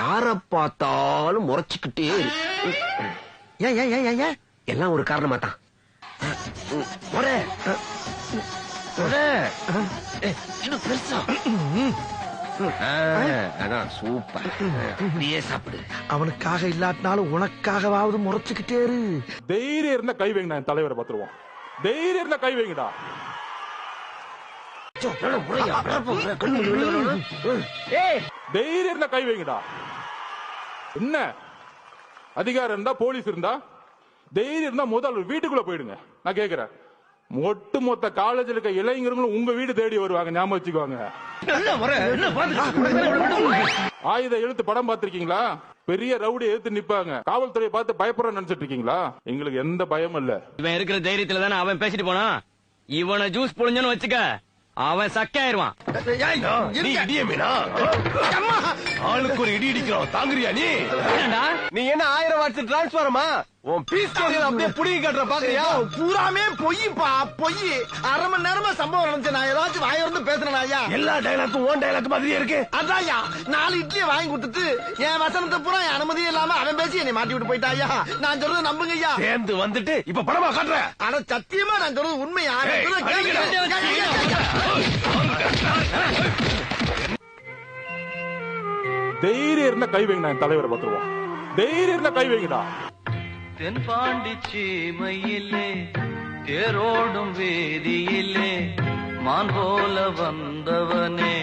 யார பார்த்தாலும் முறைச்சுக்கிட்டே ஏன் எல்லாம் ஒரு காரணமா தான். சூப்பர், அப்படியே சாப்பிடு. அவனுக்காக இல்லாட்டினாலும் உனக்காகவாவது முறைச்சுக்கிட்டே இரு. தைரியம் இருந்தா கை வைங்கடா, என் தலைவரை பாத்துருவோம். தைரியம் இருந்தா கை வைங்கடா. தைரியம் இருந்தா கை வைங்கடா. என்ன அதிகாரம் இருந்தா, போலீஸ் இருந்தா, தைரியம் இருந்தா முதல் வீட்டுக்குள்ள போயிடுங்க. நான் கேக்குறேன், ஒட்டு மொத்த காலேஜில் இருக்க இளைஞர்களும் உங்க வீடு தேடி வருவாங்க, ஞாபகம் வச்சுக்குவாங்க. ஆயுத எழுத்து படம் பார்த்திருக்கீங்களா? பெரிய ரவுடி எழுத்து நிப்பாங்க, காவல்துறையை பார்த்து பயப்படுற நினைச்சிட்டு இருக்கீங்களா? எங்களுக்கு எந்த பயமும் இல்ல. இவன் இருக்கிற தைரியத்துல தானே அவன் பேசிட்டு போனா. இவனை ஜூஸ் புழிஞ்சன்னு வச்சுக்க, அவன் சக்கையாயிருவான். ஆளுக்கு ஒரு இடி இடிக்கிறோம், தாங்குறியா நீ? நீ என்ன 1000 வாட்ஸ் டிரான்ஸ்பாரமா? உன் பீஸ் அப்படியே புடிங்கி கட்டுற பாக்குறியா? பூராமே பொய்ப்பா, பொய். அரை மணி நேரமா சம்பவம் நடந்துச்சு. நான் ஏதாச்சும் வாய வந்து பேசுறேன் ஐயா? எல்லா டைலாக்கும் ஓன் டைலாக் மாதிரியே இருக்கு. அதான்யா, 4 இட்லியை வாங்கி கொடுத்துட்டு என் வசனத்தை பூரா என் அனுமதியும் இல்லாம அவன் பேசி என்னை மாட்டி விட்டு போயிட்டா ஐயா. நான் சொல்றது நம்புங்க ஐயா. சேர்ந்து வந்துட்டு இப்ப படமா காட்டுற. ஆனா சத்தியமா நான் சொல்றது உண்மையா? தைரியம் இருந்தா கை வைங்க, என் தலைவரை பாத்துருவோம். தைரியம் இருந்தா கை வைங்கடா. தென்பாண்டி சீமையிலே தேரோடும் வேதியிலே மான் போல வந்தவனே